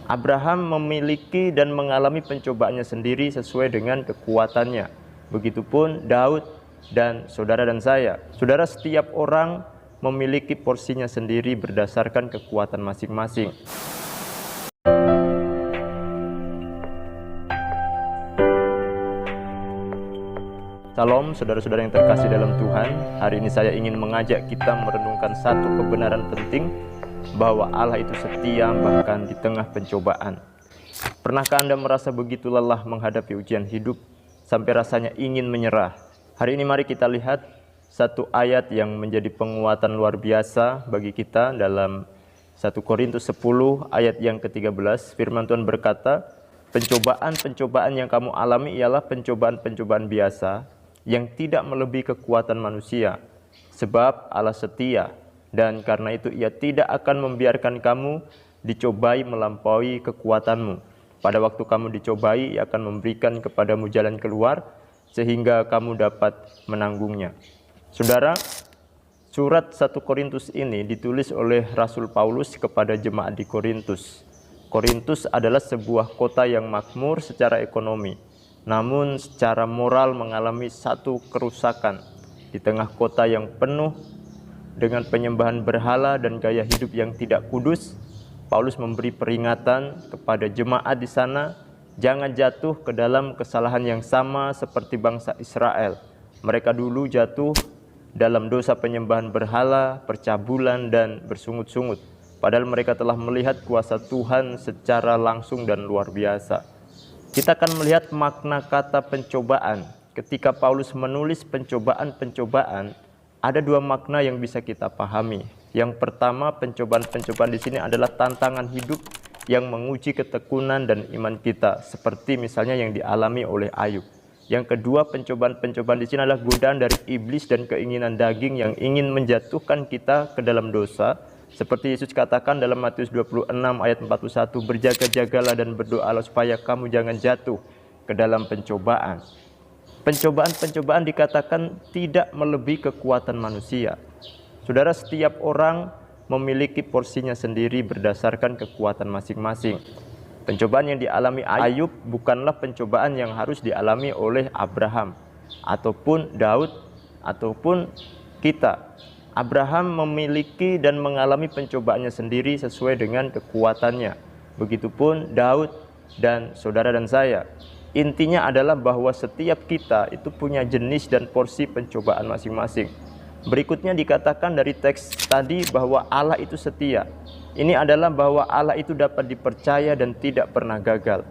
Abraham memiliki dan mengalami pencobaannya sendiri sesuai dengan kekuatannya. Begitupun Daud dan saudara dan saya. Saudara, setiap orang memiliki porsinya sendiri berdasarkan kekuatan masing-masing. Salam saudara-saudara yang terkasih dalam Tuhan. Hari ini saya ingin mengajak kita merenungkan satu kebenaran penting, bahwa Allah itu setia bahkan di tengah pencobaan. Pernahkah Anda merasa begitu lelah menghadapi ujian hidup sampai rasanya ingin menyerah? Hari ini mari kita lihat satu ayat yang menjadi penguatan luar biasa bagi kita dalam 1 Korintus 10 ayat yang ke-13. Firman Tuhan berkata, pencobaan-pencobaan yang kamu alami ialah pencobaan-pencobaan biasa yang tidak melebihi kekuatan manusia, sebab Allah setia, dan karena itu Ia tidak akan membiarkan kamu dicobai melampaui kekuatanmu. Pada waktu kamu dicobai, Ia akan memberikan kepadamu jalan keluar sehingga kamu dapat menanggungnya. Saudara, surat 1 Korintus ini ditulis oleh Rasul Paulus kepada jemaat di Korintus. Korintus adalah sebuah kota yang makmur secara ekonomi, namun secara moral mengalami satu kerusakan. Di tengah kota yang penuh dengan penyembahan berhala dan gaya hidup yang tidak kudus, Paulus memberi peringatan kepada jemaat di sana, jangan jatuh ke dalam kesalahan yang sama seperti bangsa Israel. Mereka dulu jatuh dalam dosa penyembahan berhala, percabulan, dan bersungut-sungut, padahal mereka telah melihat kuasa Tuhan secara langsung dan luar biasa. Kita akan melihat makna kata pencobaan. Ketika Paulus menulis pencobaan-pencobaan, ada dua makna yang bisa kita pahami. Yang pertama, pencobaan-pencobaan di sini adalah tantangan hidup yang menguji ketekunan dan iman kita, seperti misalnya yang dialami oleh Ayub. Yang kedua, pencobaan-pencobaan di sini adalah godaan dari iblis dan keinginan daging yang ingin menjatuhkan kita ke dalam dosa. Seperti Yesus katakan dalam Matius 26 ayat 41, berjaga-jagalah dan berdoalah supaya kamu jangan jatuh ke dalam pencobaan. Pencobaan-pencobaan dikatakan tidak melebihi kekuatan manusia. Saudara, setiap orang memiliki porsinya sendiri berdasarkan kekuatan masing-masing. Pencobaan yang dialami Ayub bukanlah pencobaan yang harus dialami oleh Abraham, ataupun Daud, ataupun kita. Abraham memiliki dan mengalami pencobaannya sendiri sesuai dengan kekuatannya. Begitupun Daud dan saudara dan saya. Intinya adalah bahwa setiap kita itu punya jenis dan porsi pencobaan masing-masing. Berikutnya dikatakan dari teks tadi bahwa Allah itu setia. Ini adalah bahwa Allah itu dapat dipercaya dan tidak pernah gagal.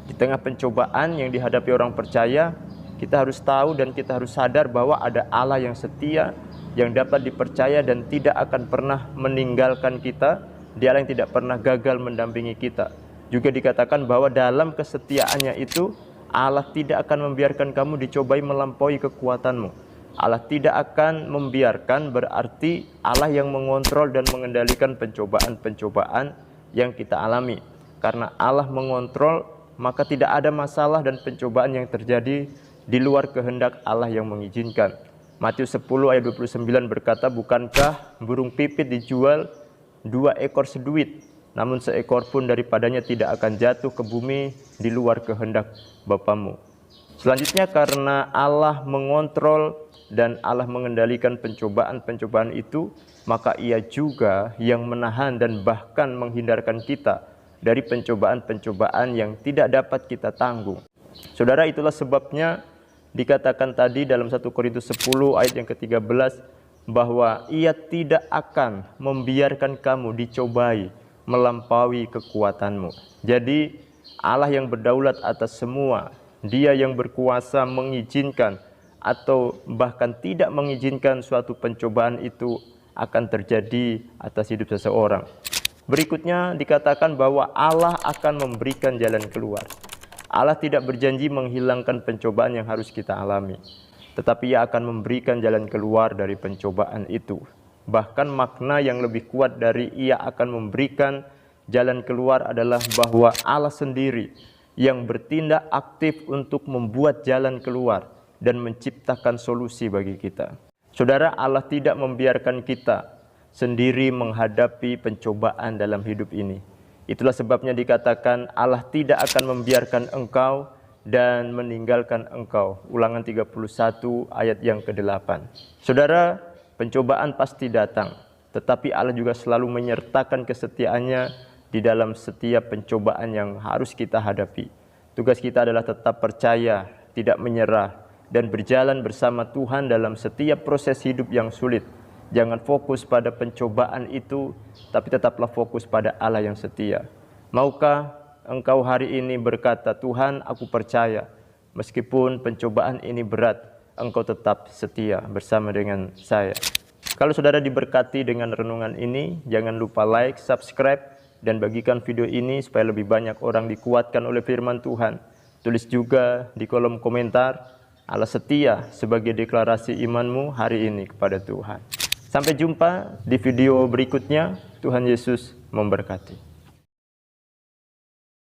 Di tengah pencobaan yang dihadapi orang percaya, kita harus tahu dan kita harus sadar bahwa ada Allah yang setia, yang dapat dipercaya dan tidak akan pernah meninggalkan kita. Dia yang tidak pernah gagal mendampingi kita. Juga dikatakan bahwa dalam kesetiaannya itu, Allah tidak akan membiarkan kamu dicobai melampaui kekuatanmu. Allah tidak akan membiarkan, berarti Allah yang mengontrol dan mengendalikan pencobaan-pencobaan yang kita alami. Karena Allah mengontrol, maka tidak ada masalah dan pencobaan yang terjadi di luar kehendak Allah yang mengizinkan. Matius 10 ayat 29 berkata, bukankah burung pipit dijual 2 ekor seduit? Namun seekor pun daripadanya tidak akan jatuh ke bumi di luar kehendak Bapamu. Selanjutnya, karena Allah mengontrol dan Allah mengendalikan pencobaan-pencobaan itu, maka Ia juga yang menahan dan bahkan menghindarkan kita dari pencobaan-pencobaan yang tidak dapat kita tanggung. Saudara, itulah sebabnya dikatakan tadi dalam 1 Korintus 10 ayat yang ke-13 bahwa Ia tidak akan membiarkan kamu dicobai melampaui kekuatanmu. Jadi Allah yang berdaulat atas semua, Dia yang berkuasa mengizinkan atau bahkan tidak mengizinkan suatu pencobaan itu akan terjadi atas hidup seseorang. Berikutnya dikatakan bahwa Allah akan memberikan jalan keluar. Allah tidak berjanji menghilangkan pencobaan yang harus kita alami, tetapi Ia akan memberikan jalan keluar dari pencobaan itu. Bahkan makna yang lebih kuat dari Ia akan memberikan jalan keluar adalah bahwa Allah sendiri yang bertindak aktif untuk membuat jalan keluar dan menciptakan solusi bagi kita. Saudara, Allah tidak membiarkan kita sendiri menghadapi pencobaan dalam hidup ini. Itulah sebabnya dikatakan Allah tidak akan membiarkan engkau dan meninggalkan engkau. Ulangan 31 ayat yang ke-8. Saudara, pencobaan pasti datang, tetapi Allah juga selalu menyertakan kesetiaannya di dalam setiap pencobaan yang harus kita hadapi. Tugas kita adalah tetap percaya, tidak menyerah, dan berjalan bersama Tuhan dalam setiap proses hidup yang sulit. Jangan fokus pada pencobaan itu, tapi tetaplah fokus pada Allah yang setia. Maukah engkau hari ini berkata, Tuhan, aku percaya, meskipun pencobaan ini berat, engkau tetap setia bersama dengan saya. Kalau saudara diberkati dengan renungan ini, jangan lupa like, subscribe, dan bagikan video ini supaya lebih banyak orang dikuatkan oleh firman Tuhan. Tulis juga di kolom komentar, Allah setia sebagai deklarasi imanmu hari ini kepada Tuhan. Sampai jumpa di video berikutnya. Tuhan Yesus memberkati.